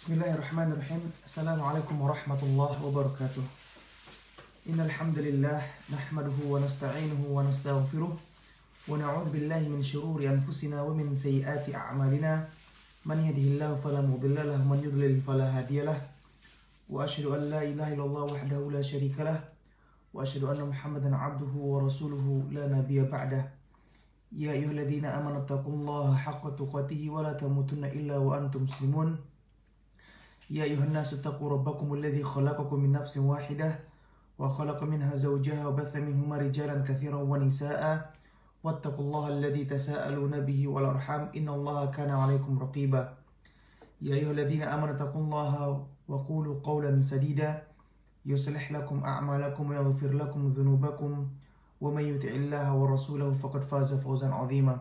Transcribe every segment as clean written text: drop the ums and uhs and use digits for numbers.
Bismillahirrahmanirrahim. Assalamualaikum warahmatullahi wabarakatuh. Innal hamdalillah nahmaduhu wa nasta'inuhu wa nastaghfiruh wa na'udzu billahi min shururi anfusina wa min sayyiati a'malina. Man yahdihillahu fala mudilla lahu wa man yudlil fala hadiyalah. Wa asyhadu an la ilaha illallah wahdahu la syarikalah wa asyhadu anna Muhammadan 'abduhu wa rasuluhu la nabiyya ba'dah. Ya ayyuhalladzina amanu taqullaha haqqa tuqatih wa la tamutunna illa wa antum muslimun. Ya ayuhan nasu taqu rabbakum alladhi khalaqakum min nafsin wahidah wa khalaqa minha zawjaha wa batha minhuma rijalan katsiran wa nisaa'a wattaqullaha alladhi tasaaluna bihi wal arham innallaha kana 'alaykum raqiba. Ya ayyuhalladzina amanu taqullaha wa qulu qawlan sadida yuslih lakum a'malakum wa yaghfir lakum dhunubakum wa may yuti'illaha wa rasulahu faqad faza fawzan 'azima.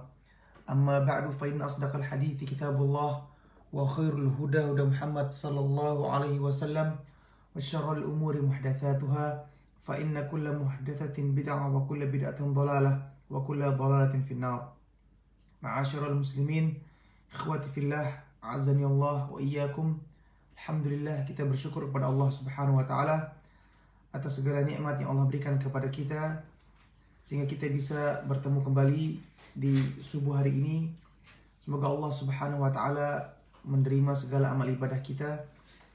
Amma ba'du fa inna asdaqal hadithi kitabullah wa khairul huda huda Muhammad sallallahu alaihi wasallam wa syarrul umuri muhdatsatuha fa inna kulla muhdatsatin bid'ah wa kulla bid'atin dhalalah wa kulla dhalalatin finnar. Ma'asyiral muslimin, ikhwati fillah, azani Allah wa iyyakum. Alhamdulillah, kita bersyukur kepada Allah Subhanahu wa taala atas segala nikmat yang Allah berikan kepada kita sehingga kita bisa bertemu kembali di subuh hari ini. Semoga Allah Subhanahu wa taala menerima segala amal ibadah kita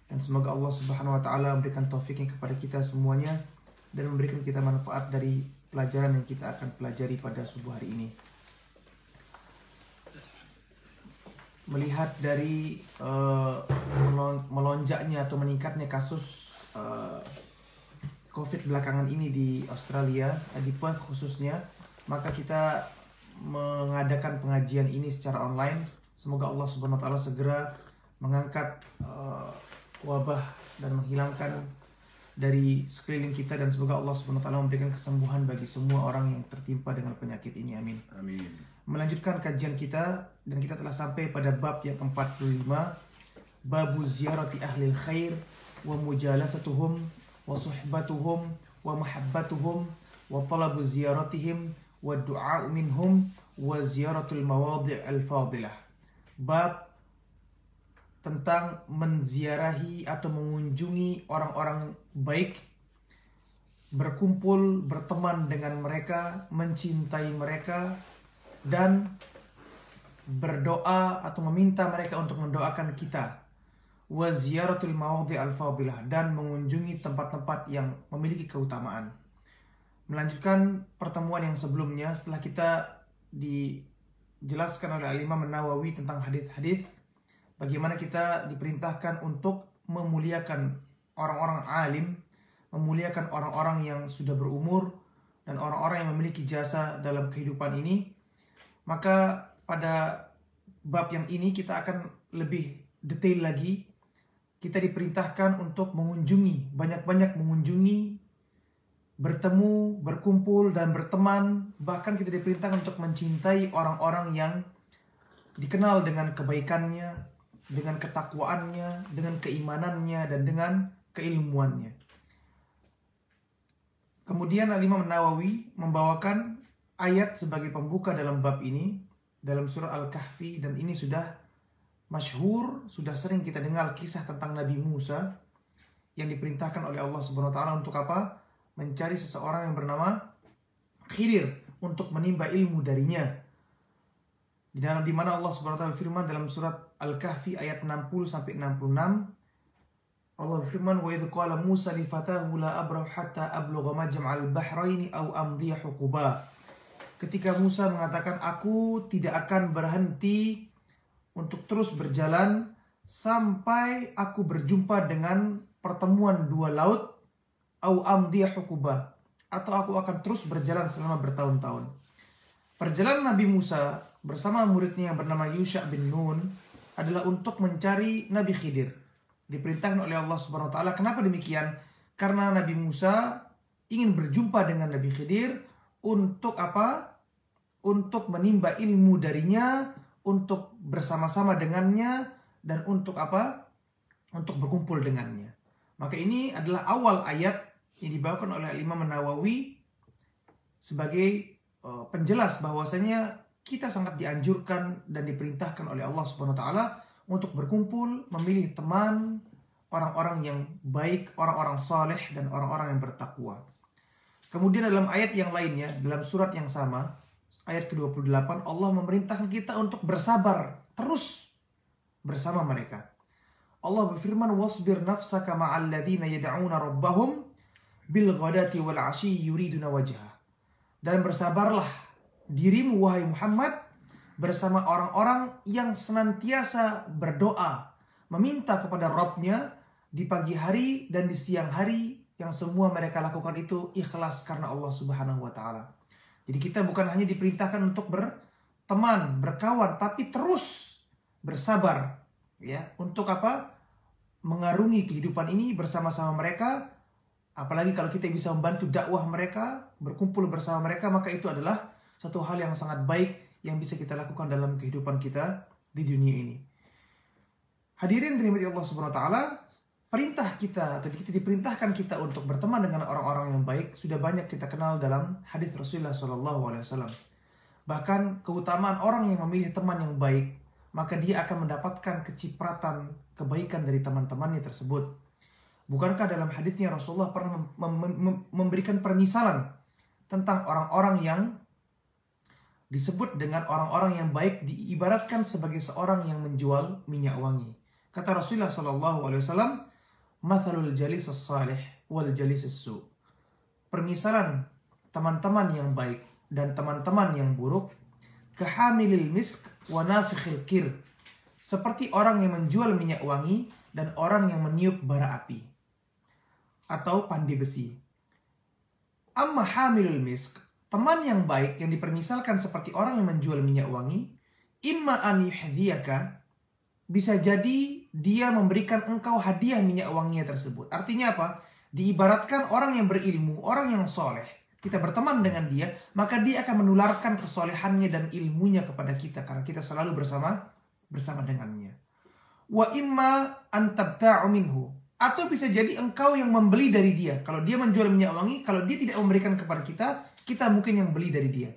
dan semoga Allah Subhanahu wa taala memberikan taufiknya kepada kita semuanya dan memberikan kita manfaat dari pelajaran yang kita akan pelajari pada subuh hari ini. Melihat dari melonjaknya atau meningkatnya kasus COVID belakangan ini di Australia, di Perth khususnya, maka kita mengadakan pengajian ini secara online. Semoga Allah Subhanahu wa taala segera mengangkat wabah dan menghilangkan dari sekeliling kita, dan semoga Allah Subhanahu wa taala memberikan kesembuhan bagi semua orang yang tertimpa dengan penyakit ini. Amin. Amin. Melanjutkan kajian kita, dan kita telah sampai pada bab yang ke-45, babu ziyarati ahlil khair wa mujalasatuhum wa suhbatuhum wa mahabbatuhum wa talabu ziyaratihim wa du'a minhum wa ziyaratul mawadi' al-fadilah. Bab tentang menziarahi atau mengunjungi orang-orang baik, berkumpul, berteman dengan mereka, mencintai mereka, dan berdoa atau meminta mereka untuk mendoakan kita. Wa ziyaratul mawadhi' al-fadilah, dan mengunjungi tempat-tempat yang memiliki keutamaan. Melanjutkan pertemuan yang sebelumnya, setelah kita dijelaskan oleh Al-Imam An-Nawawi tentang hadis-hadis, bagaimana kita diperintahkan untuk memuliakan orang-orang alim, memuliakan orang-orang yang sudah berumur, dan orang-orang yang memiliki jasa dalam kehidupan ini. Maka pada bab yang ini kita akan lebih detail lagi. Kita diperintahkan untuk mengunjungi, banyak-banyak mengunjungi, bertemu, berkumpul, dan berteman. Bahkan kita diperintahkan untuk mencintai orang-orang yang dikenal dengan kebaikannya, dengan ketakwaannya, dengan keimanannya, dan dengan keilmuannya. Kemudian Al-Imam Nawawi membawakan ayat sebagai pembuka dalam bab ini dalam surah Al-Kahfi, dan ini sudah masyhur, sudah sering kita dengar kisah tentang Nabi Musa yang diperintahkan oleh Allah Subhanahu wa taala untuk apa? Mencari seseorang yang bernama Khidir untuk menimba ilmu darinya. Di mana Allah Subhanahu wa taala berfirman dalam surat Al-Kahfi ayat 60 sampai 66. Allah berfirman, "Wa idz qala Musa li fatahu la abrahu hatta ablugha majma'al bahraini aw amdiya huquba." Ketika Musa mengatakan, aku tidak akan berhenti untuk terus berjalan sampai aku berjumpa dengan pertemuan dua laut, au amdiya huquba, atau aku akan terus berjalan selama bertahun-tahun. Perjalanan Nabi Musa bersama muridnya yang bernama Yusha bin Nun adalah untuk mencari Nabi Khidir. Diperintahkan oleh Allah Subhanahu wa taala. Kenapa demikian? Karena Nabi Musa ingin berjumpa dengan Nabi Khidir untuk apa? Untuk menimba ilmu darinya, untuk bersama-sama dengannya, dan untuk apa? Untuk berkumpul dengannya. Maka ini adalah awal ayat yang dibawakan oleh Imam Nawawi sebagai penjelas bahwasanya kita sangat dianjurkan dan diperintahkan oleh Allah Subhanahu wa taala untuk berkumpul, memilih teman, orang-orang yang baik, orang-orang saleh, dan orang-orang yang bertakwa. Kemudian dalam ayat yang lainnya, dalam surat yang sama, ayat ke-28, Allah memerintahkan kita untuk bersabar, terus bersama mereka. Allah berfirman, "Wasbir nafsaka ma'al ladzina yad'una rabbahum bil ghadati wal 'ashyi yuriduna wajhah." Dan bersabarlah dirimu wahai Muhammad bersama orang-orang yang senantiasa berdoa, meminta kepada Rabb-nya di pagi hari dan di siang hari, yang semua mereka lakukan itu ikhlas karena Allah Subhanahu wa taala. Jadi kita bukan hanya diperintahkan untuk berteman, berkawan, tapi terus bersabar, ya. Untuk apa? Mengarungi kehidupan ini bersama-sama mereka. Apalagi kalau kita bisa membantu dakwah mereka, berkumpul bersama mereka, maka itu adalah satu hal yang sangat baik yang bisa kita lakukan dalam kehidupan kita di dunia ini. Hadirin dirahmati Allah Subhanahu wa taala, perintah kita atau kita diperintahkan kita untuk berteman dengan orang-orang yang baik sudah banyak kita kenal dalam hadis Rasulullah SAW. Bahkan keutamaan orang yang memilih teman yang baik, maka dia akan mendapatkan kecipratan kebaikan dari teman-temannya tersebut. Bukankah dalam hadisnya Rasulullah pernah memberikan permisalan tentang orang-orang yang disebut dengan orang-orang yang baik, diibaratkan sebagai seorang yang menjual minyak wangi. Kata Rasulullah SAW, "Mathalul jalis as-salih wal jalis as-su." Permisalan teman-teman yang baik dan teman-teman yang buruk, kahamilil misk wa nafikhil kir. Seperti orang yang menjual minyak wangi dan orang yang meniup bara api atau pandai besi. Amma hamilul misk, teman yang baik yang dipermisalkan seperti orang yang menjual minyak wangi, imma an yuhdiyaka, bisa jadi dia memberikan engkau hadiah minyak wanginya tersebut. Artinya apa? Diibaratkan orang yang berilmu, orang yang soleh, kita berteman dengan dia, maka dia akan menularkan kesolehannya dan ilmunya kepada kita karena kita selalu bersama dengannya. Wa imma an tabta'u minhu, atau bisa jadi engkau yang membeli dari dia. Kalau dia menjual minyak wangi, kalau dia tidak memberikan kepada kita, kita mungkin yang beli dari dia.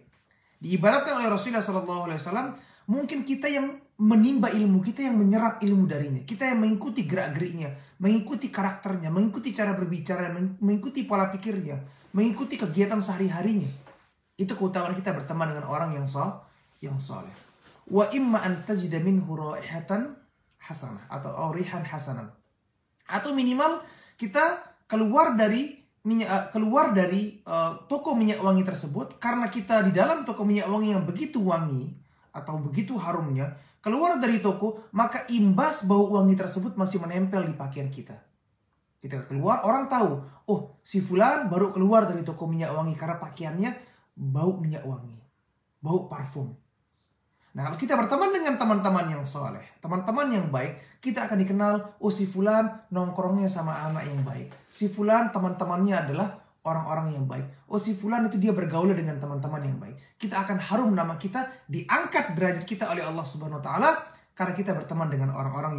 Diibaratkan oleh Rasulullah SAW, mungkin kita yang menimba ilmu, kita yang menyerap ilmu darinya, kita yang mengikuti gerak-geriknya, mengikuti karakternya, mengikuti cara berbicara, mengikuti pola pikirnya, mengikuti kegiatan sehari-harinya. Itu keutamaan kita berteman dengan orang yang saleh. Wa imma an tajida minhu raihatan hasanah atau rihan hasanan. Atau minimal kita keluar dari toko minyak wangi tersebut, karena kita di dalam toko minyak wangi yang begitu wangi atau begitu harumnya, keluar dari toko, maka imbas bau wangi tersebut masih menempel di pakaian kita. Kita keluar, orang tahu, oh si fulan baru keluar dari toko minyak wangi karena pakaiannya bau minyak wangi, bau parfum. Nah, kalau kita berteman dengan teman-teman yang soleh, teman-teman yang baik, kita akan dikenal, oh si fulan nongkrongnya sama anak yang baik. Si fulan teman-temannya adalah orang-orang yang baik. Oh si fulan itu dia bergaul dengan teman-teman yang baik. Kita akan harum nama kita, diangkat derajat kita oleh Allah Subhanahu wa taala karena kita berteman dengan orang-orang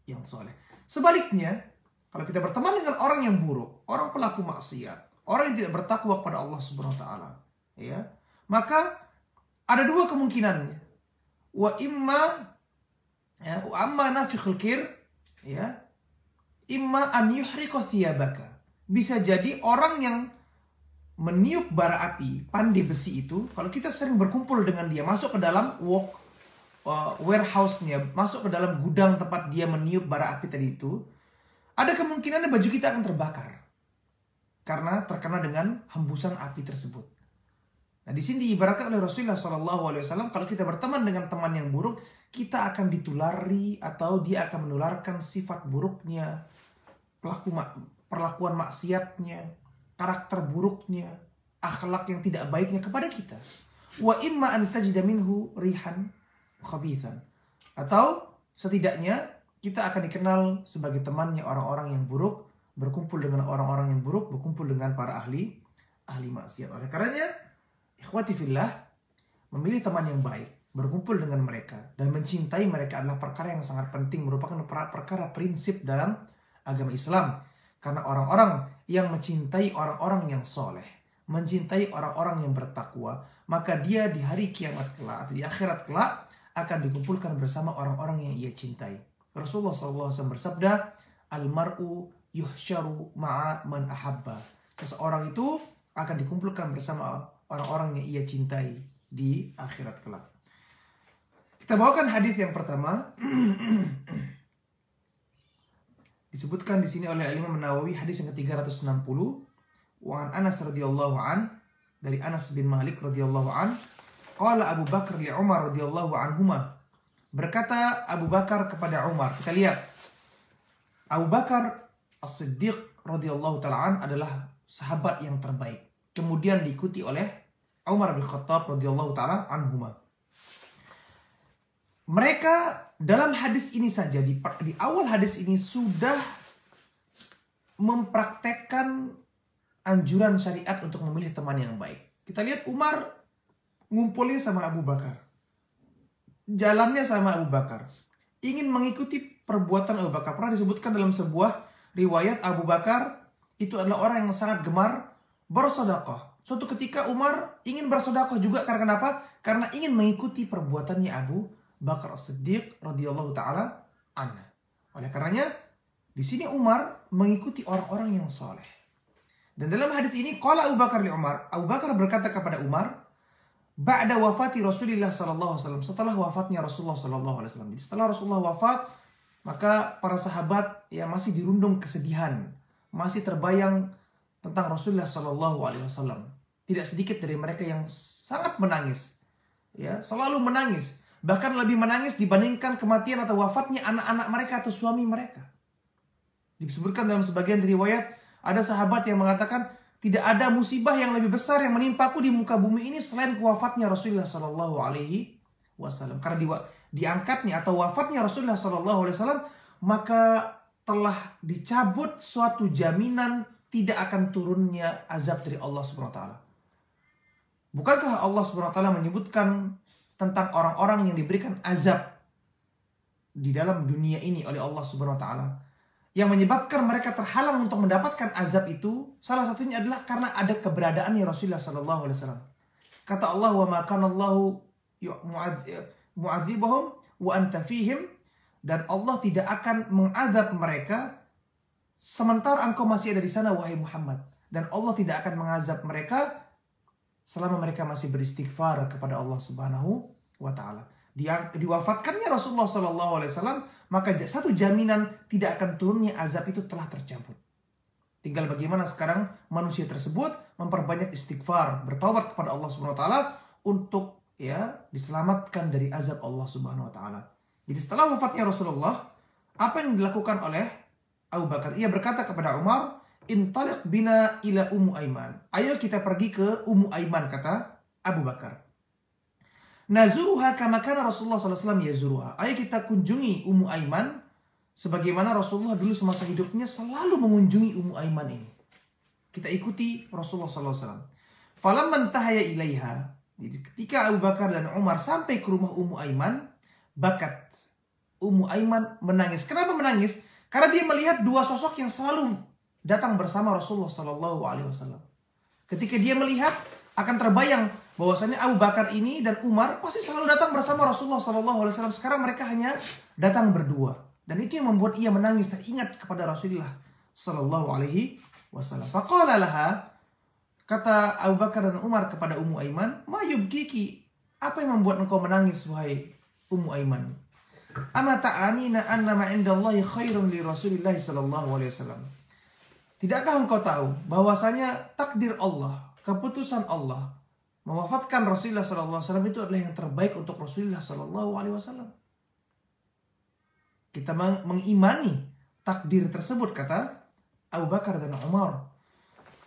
yang soleh. Sebaliknya, kalau kita berteman dengan orang yang buruk, orang pelaku maksiat, orang yang tidak bertakwa kepada Allah Subhanahu wa taala, ya, maka ada dua kemungkinannya. Wa imma nafikhul kir, ya, imma an yuhriqa thiyabaka. Bisa jadi orang yang meniup bara api, pandai besi itu, kalau kita sering berkumpul dengan dia, masuk ke dalam warehouse-nya, masuk ke dalam gudang tempat dia meniup bara api tadi itu, ada kemungkinan baju kita akan terbakar karena terkena dengan hembusan api tersebut. Nah, di sini diibaratkan oleh Rasulullah SAW, kalau kita berteman dengan teman yang buruk, kita akan ditulari atau dia akan menularkan sifat buruknya, perlakuan maksiatnya, karakter buruknya, akhlak yang tidak baiknya kepada kita. Wa imma an tajida minhu rihan khabithan. Atau setidaknya kita akan dikenal sebagai temannya orang-orang yang buruk, berkumpul dengan orang-orang yang buruk, berkumpul dengan para ahli maksiat. Oleh karenanya, ikhwati fillah, memilih teman yang baik, berkumpul dengan mereka, dan mencintai mereka adalah perkara yang sangat penting, merupakan perkara prinsip dalam agama Islam. Karena orang-orang yang mencintai orang-orang yang soleh, mencintai orang-orang yang bertakwa, maka dia di hari kiamat kelak, atau di akhirat kelak, akan dikumpulkan bersama orang-orang yang ia cintai. Rasulullah SAW bersabda, "Al-mar'u yuhsyaru ma'a man ahabba." Seseorang itu akan dikumpulkan bersama orang-orang yang ia cintai di akhirat kelak. Kita bawakan hadis yang pertama. Disebutkan di sini oleh Imam Nawawi, hadis yang ke-360. Wa an Anas radhiyallahu an, dari Anas bin Malik radhiyallahu an, qala Abu Bakar li Umar radhiyallahu anhuma. Berkata Abu Bakar kepada Umar. Kita lihat. Abu Bakar As-Siddiq radhiyallahu ta'ala an adalah sahabat yang terbaik. Kemudian diikuti oleh Umar bin Khattab radhiyallahu ta'ala anhuma. Mereka dalam hadis ini saja, di awal hadis ini sudah mempraktekkan anjuran syariat untuk memilih teman yang baik. Kita lihat Umar ngumpulin sama Abu Bakar. Jalannya sama Abu Bakar. Ingin mengikuti perbuatan Abu Bakar. Pernah disebutkan dalam sebuah riwayat, Abu Bakar itu adalah orang yang sangat gemar bersedekah. Suatu ketika Umar ingin bersedekah juga, karena kenapa? Karena ingin mengikuti perbuatannya Abu Bakar As-Siddiq radhiyallahu taala anhu. Oleh karenanya di sini Umar mengikuti orang-orang yang saleh. Dan dalam hadis ini qala Abu Bakar li Umar, Abu Bakar berkata kepada Umar, ba'da wafati Rasulullah sallallahu alaihi wasallam, setelah wafatnya Rasulullah sallallahu alaihi wasallam. Jadi setelah Rasulullah wafat, maka para sahabat ya masih dirundung kesedihan, masih terbayang tentang Rasulullah sallallahu alaihi wasallam. Tidak sedikit dari mereka yang sangat menangis. Ya, selalu menangis. Bahkan lebih menangis dibandingkan kematian atau wafatnya anak-anak mereka atau suami mereka. Disebutkan dalam sebagian riwayat, ada sahabat yang mengatakan, tidak ada musibah yang lebih besar yang menimpaku di muka bumi ini selain wafatnya Rasulullah Sallallahu Alaihi Wasallam. Karena diangkatnya atau wafatnya Rasulullah Sallallahu Alaihi Wasallam, maka telah dicabut suatu jaminan tidak akan turunnya azab dari Allah Subhanahu Wa Taala. Bukankah Allah Subhanahu Wa Taala menyebutkan tentang orang-orang yang diberikan azab di dalam dunia ini oleh Allah Subhanahu Wa Taala, yang menyebabkan mereka terhalang untuk mendapatkan azab itu, salah satunya adalah karena ada keberadaannya Rasulullah Sallallahu Alaihi Wasallam. Kata Allah, wa ma kana Allahu mu'adzibahum wa anta fihim, dan Allah tidak akan mengazab mereka sementara engkau masih ada di sana wahai Muhammad, dan Allah tidak akan mengazab mereka selama mereka masih beristighfar kepada Allah Subhanahu wa Ta'ala. Diwafatkannya Rasulullah Sallallahu Alaihi Wasallam, maka satu jaminan tidak akan turunnya azab itu telah tercabut. Tinggal bagaimana sekarang manusia tersebut memperbanyak istighfar, bertaubat kepada Allah Subhanahu wa Ta'ala untuk ya diselamatkan dari azab Allah Subhanahu wa Ta'ala. Jadi setelah wafatnya Rasulullah, apa yang dilakukan oleh Abu Bakar? Ia berkata kepada Umar, "Intaliq bina ila Ummu Aiman." Ayo kita pergi ke Ummu Aiman, kata Abu Bakar. "Nazuruha kama kana Rasulullah sallallahu alaihi wasallam yazuruha." Ayo kita kunjungi Ummu Aiman sebagaimana Rasulullah dulu semasa hidupnya selalu mengunjungi Ummu Aiman ini. Kita ikuti Rasulullah sallallahu alaihi wasallam. Falamma intahaya ilaiha. Jadi ketika Abu Bakar dan Umar sampai ke rumah Ummu Aiman, bakat. Ummu Aiman menangis. Kenapa menangis? Karena dia melihat dua sosok yang selalu datang bersama Rasulullah Sallallahu Alaihi Wasallam. Ketika dia melihat, akan terbayang bahwasannya Abu Bakar ini dan Umar pasti selalu datang bersama Rasulullah Sallallahu Alaihi Wasallam. Sekarang mereka hanya datang berdua, dan itu yang membuat ia menangis dan ingat kepada Rasulullah Sallallahu Alaihi Wasallam. Faqala laha, kata Abu Bakar dan Umar kepada Ummu Aiman, "Ma yubkiki?" Apa yang membuat engkau menangis wahai Ummu Aiman? "Ama ta'amina anna ma 'indallahi khairun li Rasulillah sallallahu alaihi wasallam." Tidakkah engkau tahu bahwasanya takdir Allah, keputusan Allah mewafatkan Rasulullah sallallahu alaihi wasallam itu adalah yang terbaik untuk Rasulullah sallallahu alaihi wasallam. Kita mengimani takdir tersebut, kata Abu Bakar dan Umar.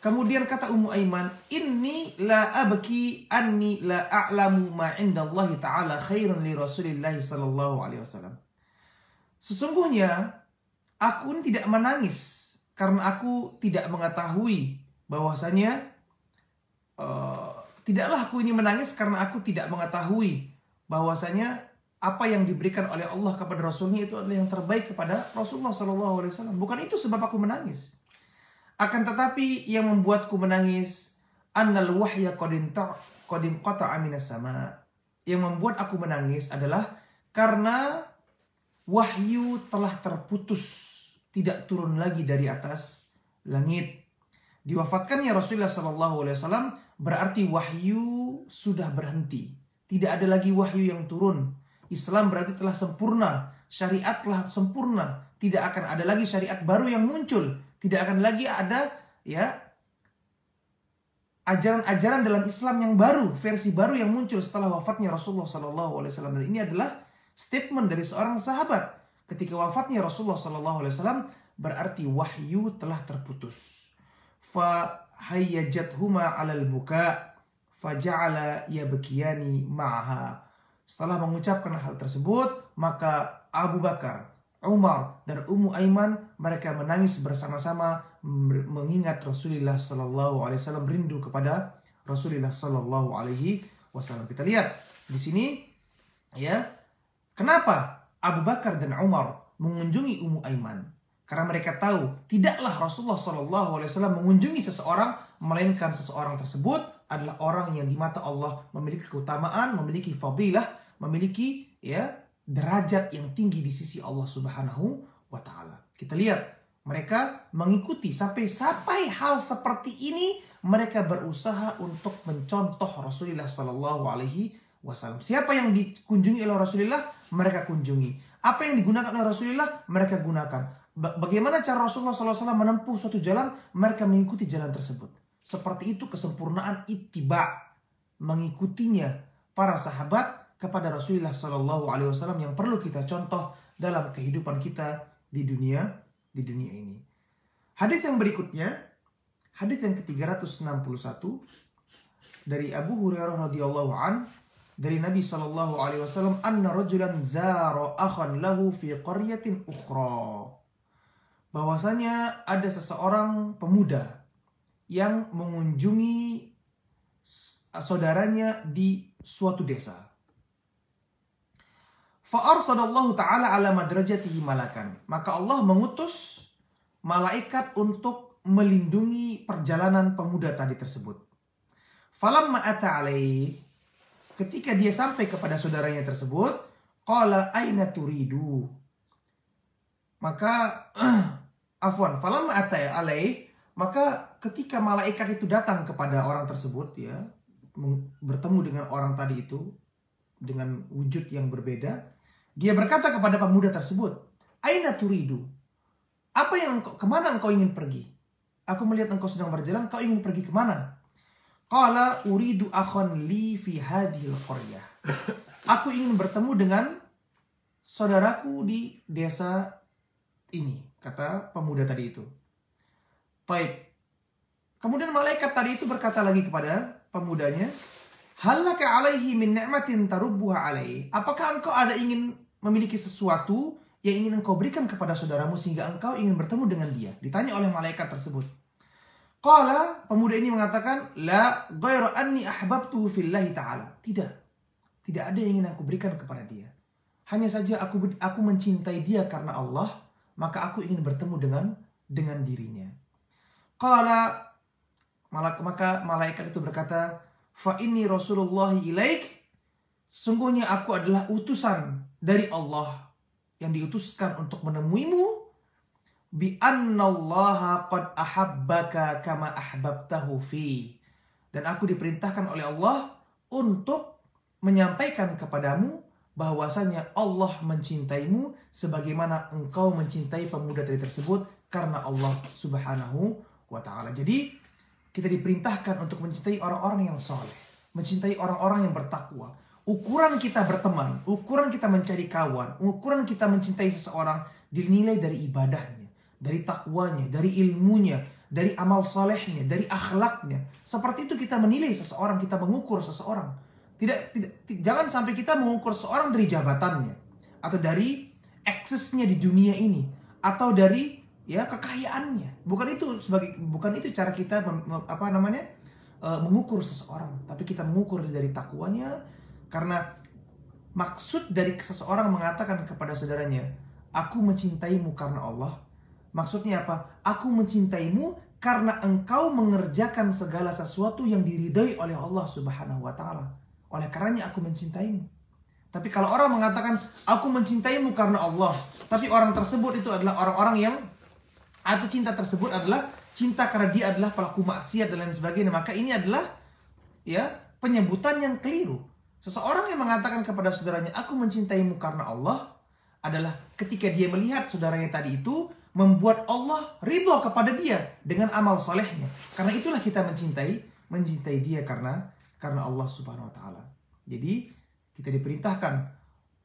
Kemudian kata Ummu Aiman, "Inni la abki anni la a'lamu ma 'indallahi ta'ala khairun li Rasulillah sallallahu alaihi wasallam." Sesungguhnya aku ini tidak menangis karena aku tidak mengetahui bahwasanya tidaklah aku ini menangis karena aku tidak mengetahui bahwasanya apa yang diberikan oleh Allah kepada Rasulnya itu adalah yang terbaik kepada Rasulullah sallallahu alaihi wasallam. Bukan itu sebab aku menangis. Akan tetapi yang membuatku menangis, annal wahya qad inqata'a minas sama. yang membuat aku menangis adalah karena wahyu telah terputus, tidak turun lagi dari atas langit. Diwafatkannya Rasulullah SAW berarti wahyu sudah berhenti. Tidak ada lagi wahyu yang turun. Islam berarti telah sempurna, syariat telah sempurna. Tidak akan ada lagi syariat baru yang muncul. Tidak akan lagi ada ajaran-ajaran dalam Islam yang baru, versi baru yang muncul setelah wafatnya Rasulullah SAW. Dan ini adalah statement dari seorang sahabat. Ketika wafatnya Rasulullah SAW berarti wahyu telah terputus. Fa hayyajathuma 'alal buka faja'ala yabkiyani ma'aha. Setelah mengucapkan hal tersebut, maka Abu Bakar, Umar, dan Ummu Aiman mereka menangis bersama-sama mengingat Rasulullah SAW, rindu kepada Rasulullah SAW. Kita lihat di sini kenapa Abu Bakar dan Umar mengunjungi Ummu Aiman? Karena mereka tahu tidaklah Rasulullah SAW mengunjungi seseorang melainkan seseorang tersebut adalah orang yang di mata Allah memiliki keutamaan, memiliki fadilah, memiliki derajat yang tinggi di sisi Allah Subhanahu wa Ta'ala. Kita lihat mereka mengikuti sampai hal seperti ini, mereka berusaha untuk mencontoh Rasulullah SAW. Siapa yang dikunjungi oleh Rasulullah, mereka kunjungi. Apa yang digunakan oleh Rasulullah, mereka gunakan. Bagaimana cara Rasulullah SAW menempuh suatu jalan, mereka mengikuti jalan tersebut. Seperti itu kesempurnaan ittiba, mengikutinya para sahabat kepada Rasulullah SAW yang perlu kita contoh dalam kehidupan kita di dunia ini. Hadis yang berikutnya, hadis yang ke-361 dari Abu Hurairah radhiyallahu an, dari Nabi SAW, anna rajulan zara akhan lahu fi qaryatin ukhra. Bahwasanya ada seseorang pemuda yang mengunjungi saudaranya di suatu desa. Fa'arsadallahu ta'ala ala madrajatihi malakan. Maka Allah mengutus malaikat untuk melindungi perjalanan pemuda tadi tersebut. Falamma ata alaih, ketika dia sampai kepada saudaranya tersebut, qala aina turidu. Maka falamma ata alaih, maka ketika malaikat itu datang kepada orang tersebut, bertemu dengan orang tadi itu dengan wujud yang berbeda, dia berkata kepada pemuda tersebut, aina turidu? Kemana engkau ingin pergi? Aku melihat engkau sedang berjalan, kau ingin pergi kemana? Qala uridu akhan li fi hadhil qaryah. Aku ingin bertemu dengan saudaraku di desa ini, kata pemuda tadi itu. Baik. Kemudian malaikat tadi itu berkata lagi kepada pemudanya, halaka alaihi min ni'matin tarubbuha alaihi. Apakah engkau ingin memiliki sesuatu yang ingin engkau berikan kepada saudaramu sehingga engkau ingin bertemu dengan dia? Ditanya oleh malaikat tersebut. Qala, pemuda ini mengatakan, la ghairu anni ahbabtuhu fillahi ta'ala. Tidak ada yang ingin aku berikan kepada dia. Hanya saja aku mencintai dia karena Allah, maka aku ingin bertemu dengan dirinya. Qala, maka malaikat itu berkata, fa inni rasulullahi ilaik. Sungguhnya aku adalah utusan dari Allah yang diutuskan untuk menemuimu. Bi annallaha qad ahabbaka kama ahbabtahu fi. Dan aku diperintahkan oleh Allah untuk menyampaikan kepadamu bahwasanya Allah mencintaimu sebagaimana engkau mencintai pemuda tadi tersebut karena Allah Subhanahu wa Ta'ala. Jadi kita diperintahkan untuk mencintai orang-orang yang soleh, mencintai orang-orang yang bertakwa. Ukuran kita berteman, ukuran kita mencari kawan, ukuran kita mencintai seseorang dinilai dari ibadahnya, dari takwanya, dari ilmunya, dari amal solehnya, dari akhlaknya. Seperti itu kita menilai seseorang, kita mengukur seseorang. Jangan sampai kita mengukur seseorang dari jabatannya, atau dari eksesnya di dunia ini, atau dari kekayaannya. Bukan itu cara kita mengukur seseorang, tapi kita mengukur dari takwanya. Karena maksud dari seseorang mengatakan kepada saudaranya, aku mencintaimu karena Allah. Maksudnya apa? Aku mencintaimu karena engkau mengerjakan segala sesuatu yang diridhai oleh Allah Subhanahu wa Ta'ala. oleh karenanya aku mencintaimu. Tapi kalau orang mengatakan aku mencintaimu karena Allah, tapi orang tersebut itu adalah orang-orang yang, atau cinta tersebut adalah cinta karena dia adalah pelaku maksiat dan lain sebagainya, maka ini adalah ya penyebutan yang keliru. Seseorang yang mengatakan kepada saudaranya aku mencintaimu karena Allah adalah ketika dia melihat saudaranya tadi itu membuat Allah ridho kepada dia dengan amal solehnya. Karena itulah kita mencintai dia karena Allah Subhanahu wa taala. Jadi kita diperintahkan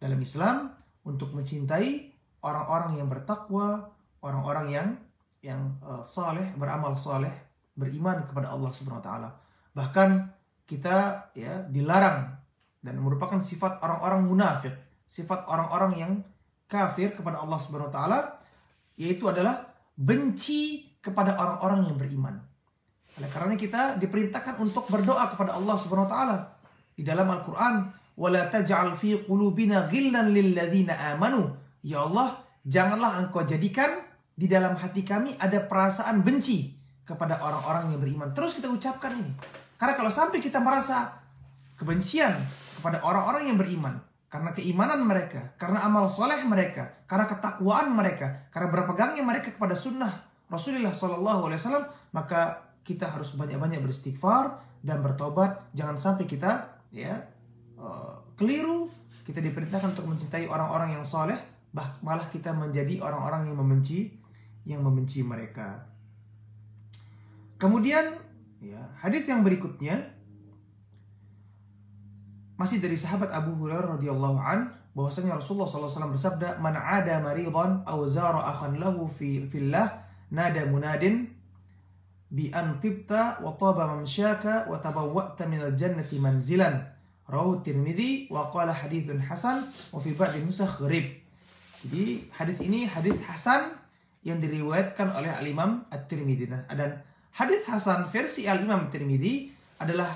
dalam Islam untuk mencintai orang-orang yang bertakwa, orang-orang yang saleh, beramal saleh, beriman kepada Allah Subhanahu wa taala. Bahkan kita ya dilarang dan merupakan sifat orang-orang munafik, sifat orang-orang yang kafir kepada Allah Subhanahu wa taala, yaitu adalah benci kepada orang-orang yang beriman. Oleh karena kita diperintahkan untuk berdoa kepada Allah Subhanahu wa taala di dalam Al-Qur'an, "Wala taj'al fi qulubina ghillan lil ladzina amanu." Ya Allah, janganlah Engkau jadikan di dalam hati kami ada perasaan benci kepada orang-orang yang beriman. Terus kita ucapkan ini. Karena kalau sampai kita merasa kebencian kepada orang-orang yang beriman, karena keimanan mereka, karena amal soleh mereka, karena ketakwaan mereka, karena berpegangnya mereka kepada sunnah Rasulullah SAW, maka kita harus banyak-banyak beristighfar dan bertobat. Jangan sampai kita keliru. Kita diperintahkan untuk mencintai orang-orang yang soleh, malah kita menjadi orang-orang yang membenci mereka. Kemudian hadis yang berikutnya masih dari sahabat Abu Hurairah radhiyallahu an, bahwasanya Rasulullah SAW bersabda, "Man 'ada maridan aw zara akhan lahu fillah, nada munadin bi an tibta wa taba mamsyaka wa tabawwa'ta minal jannati manzilan." Rawahu Tirmidzi wa qala haditsun hasan wa fi ba'd nusakh gharib. Jadi hadis ini hadis hasan yang diriwayatkan oleh Al-Imam At-Tirmidzi. Dan hadis hasan versi Al-Imam At-Tirmidzi adalah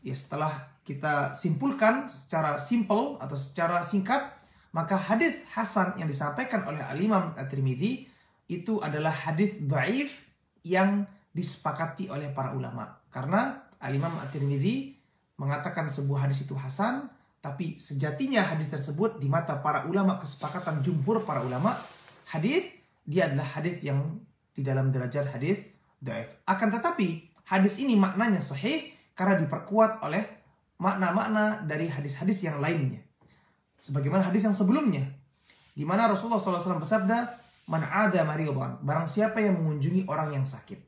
setelah kita simpulkan secara simpel atau secara singkat, maka hadis hasan yang disampaikan oleh Al-Imam At-Tirmidzi itu adalah hadis dhaif yang disepakati oleh para ulama. Karena Al-Imam At-Tirmidzi mengatakan sebuah hadis itu hasan, tapi sejatinya hadis tersebut di mata para ulama, kesepakatan jumhur para ulama, hadis dia adalah hadis yang di dalam derajat hadis dhaif. Akan tetapi hadis ini maknanya sahih karena diperkuat oleh makna-makna dari hadis-hadis yang lainnya. Sebagaimana hadis yang sebelumnya, di mana Rasulullah SAW bersabda, "Man 'ada maridan," barang siapa yang mengunjungi orang yang sakit.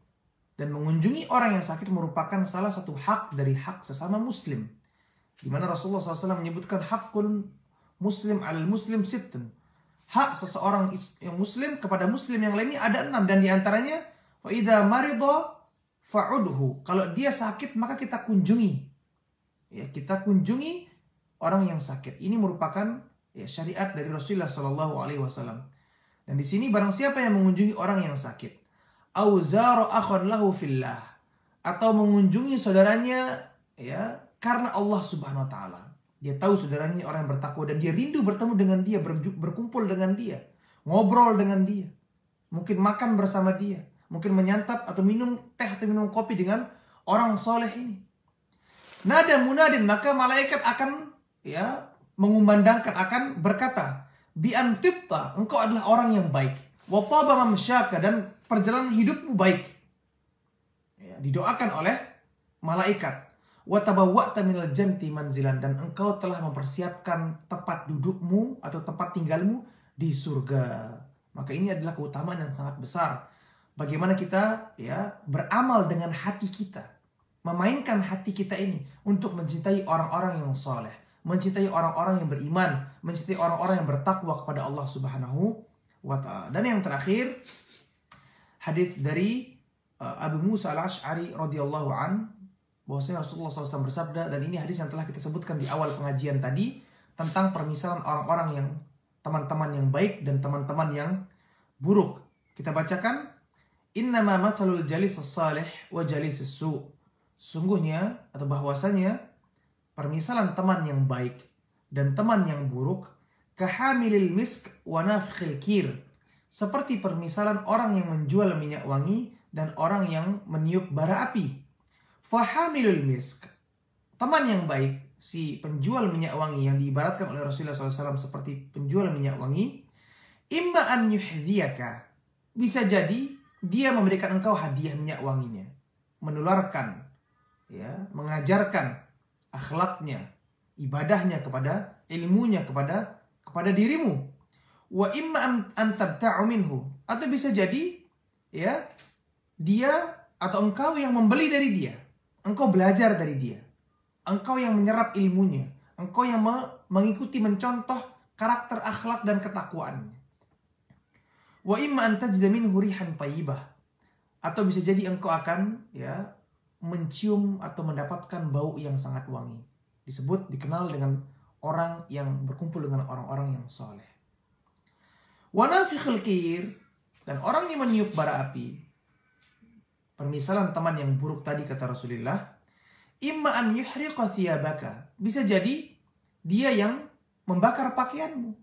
Dan mengunjungi orang yang sakit merupakan salah satu hak dari hak sesama muslim. Di mana Rasulullah SAW menyebutkan hakun muslim alal muslim sittun. Hak seseorang yang muslim kepada muslim yang lainnya ada 6, dan diantaranya wa idza marida fa'udhu. Kalau dia sakit maka kita kunjungi. Kita kunjungi orang yang sakit. Ini merupakan syariat dari Rasulullah SAW. Dan di sini barang siapa yang mengunjungi orang yang sakit, au zara akhan lahu fillah, atau mengunjungi saudaranya karena Allah Subhanahu wa taala. Dia tahu saudaranya ini orang yang bertakwa dan dia rindu bertemu dengan dia, berkumpul dengan dia, ngobrol dengan dia, mungkin makan bersama dia, mungkin menyantap atau minum teh atau minum kopi dengan orang soleh ini. Nada munadin, maka malaikat akan mengumandangkan, akan berkata, bi antibta, engkau adalah orang yang baik, wa taba mamsyaka, dan perjalanan hidupmu baik. Didoakan oleh malaikat. Wa tabawwa'ta minal jannati manzilan, dan engkau telah mempersiapkan tempat dudukmu atau tempat tinggalmu di surga. Maka ini adalah keutamaan yang sangat besar. Bagaimana kita beramal dengan hati kita, memainkan hati kita ini untuk mencintai orang-orang yang soleh, mencintai orang-orang yang beriman, mencintai orang-orang yang bertakwa kepada Allah Subhanahu wa ta'ala. Dan yang terakhir, hadis dari Abu Musa Al-Asy'ari radhiyallahu an, bahwasanya Rasulullah SAW bersabda, dan ini hadis yang telah kita sebutkan di awal pengajian tadi, tentang permisalan orang-orang yang teman-teman yang baik dan teman-teman yang buruk. Kita bacakan, "Innama mathalul jalis as-salih wa jalis as-su'." Sungguhnya atau bahwasanya permisalan teman yang baik dan teman yang buruk, kahamilil misk wa nafikhil kir, seperti permisalan orang yang menjual minyak wangi dan orang yang meniup bara api. Fahamilul misk, teman yang baik si penjual minyak wangi yang diibaratkan oleh Rasulullah SAW seperti penjual minyak wangi, imma an yuhdiyaka, bisa jadi dia memberikan engkau hadiah minyak wanginya, menularkan, ya, mengajarkan akhlaknya, ibadahnya kepada ilmunya kepada dirimu. Wa imma an tabta'u minhu, atau bisa jadi, ya, dia atau engkau yang membeli dari dia, engkau belajar dari dia, engkau yang menyerap ilmunya, engkau yang mengikuti, mencontoh karakter, akhlak dan ketakwaannya. Wa imma an tajida minhu rihan thayyibah, atau bisa jadi engkau akan, ya, mencium atau mendapatkan bau yang sangat wangi. Dikenal dengan orang yang berkumpul dengan orang-orang yang soleh. Wa nafikhul qir, dan orang yang meniup bara api. Permisalan teman yang buruk tadi kata Rasulullah, imma an yuhriqa thiyabaka, bisa jadi dia yang membakar pakaianmu,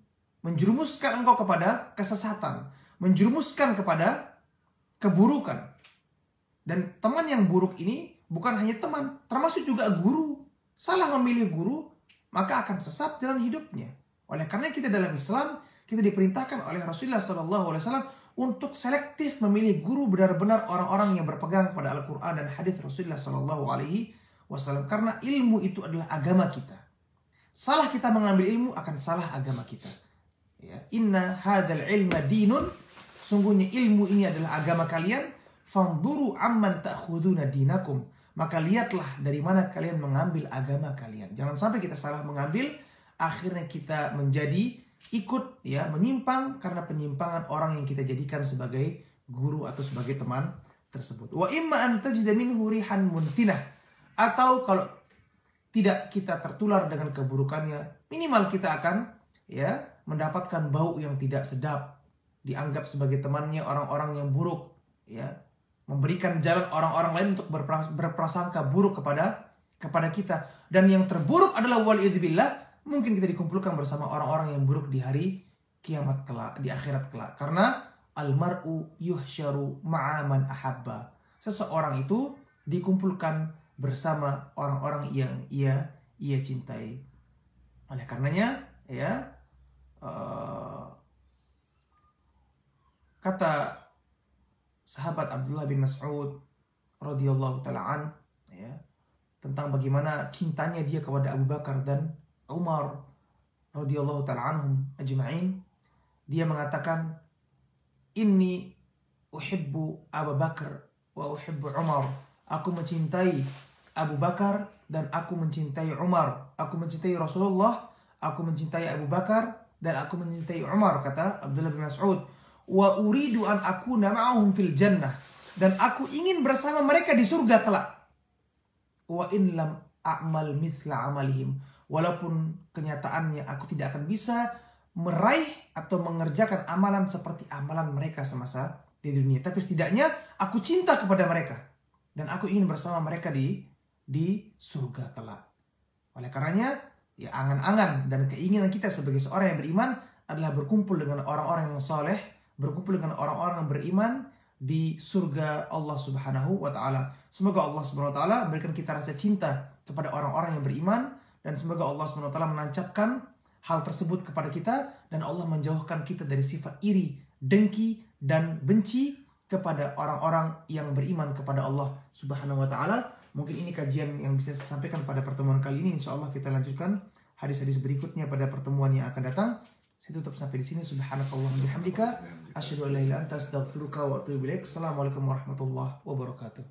menjerumuskan engkau kepada kesesatan, menjerumuskan kepada keburukan. Dan teman yang buruk ini bukan hanya teman, termasuk juga guru. Salah memilih guru, maka akan sesat jalan hidupnya. Oleh karena kita dalam Islam, kita diperintahkan oleh Rasulullah SAW untuk selektif memilih guru, benar-benar orang-orang yang berpegang pada Al-Quran dan hadis Rasulullah SAW. Karena ilmu itu adalah agama kita. Salah kita mengambil ilmu akan salah agama kita. Ya. Inna hadzal ilma dinun, sungguhnya ilmu ini adalah agama kalian. Fanzuru amman ta'khuduna dinakum, maka lihatlah dari mana kalian mengambil agama kalian. Jangan sampai kita salah mengambil, akhirnya kita menjadi ikut, ya, menyimpang karena penyimpangan orang yang kita jadikan sebagai guru atau sebagai teman tersebut. Wa imma an tajida minhu rihan muntinah, atau kalau tidak kita tertular dengan keburukannya, minimal kita akan, ya, mendapatkan bau yang tidak sedap, dianggap sebagai temannya orang-orang yang buruk, ya, memberikan jalan orang-orang lain untuk berprasangka buruk kepada kita. Dan yang terburuk adalah waliyadzubillah, mungkin kita dikumpulkan bersama orang-orang yang buruk di hari kiamat kelak, di akhirat kelak. Karena almar'u yuhsyaru ma'aman ahabba, seseorang itu dikumpulkan bersama orang-orang yang ia cintai. Oleh karenanya, ya, kata sahabat Abdullah bin Mas'ud radhiyallahu ta'ala an, ya, tentang bagaimana cintanya dia kepada Abu Bakar dan Umar radhiyallahu ta'ala anhum ajma'in. Dia mengatakan, inni uhibbu Abu Bakar wa uhibbu Umar, aku mencintai Abu Bakar dan aku mencintai Umar. Aku mencintai Rasulullah, aku mencintai Abu Bakar dan aku mencintai Umar, kata Abdullah bin Mas'ud. Wa uridu an akuna ma'ahum fil jannah, dan aku ingin bersama mereka di surga kelak. Wa in lam a'mal mithla amalihim, walaupun kenyataannya aku tidak akan bisa meraih atau mengerjakan amalan seperti amalan mereka semasa di dunia, tapi setidaknya aku cinta kepada mereka dan aku ingin bersama mereka di surga kelak. Oleh karenanya, ya, angan-angan dan keinginan kita sebagai seorang yang beriman adalah berkumpul dengan orang-orang yang soleh, berkumpul dengan orang-orang yang beriman di surga Allah Subhanahu wa ta'ala. Semoga Allah Subhanahu wa ta'ala berikan kita rasa cinta kepada orang-orang yang beriman, dan semoga Allah Subhanahu wa ta'ala menancapkan hal tersebut kepada kita, dan Allah menjauhkan kita dari sifat iri, dengki, dan benci kepada orang-orang yang beriman kepada Allah Subhanahu wa ta'ala. Mungkin ini kajian yang bisa saya sampaikan pada pertemuan kali ini. Insya Allah kita lanjutkan hadis-hadis berikutnya pada pertemuan yang akan datang. Saya tutup sampai di sini. Subhanakallahumma bihamdika asyhadu an la ilaha illa anta astaghfiruka wa atubu ilaik. Assalamualaikum warahmatullahi wabarakatuh.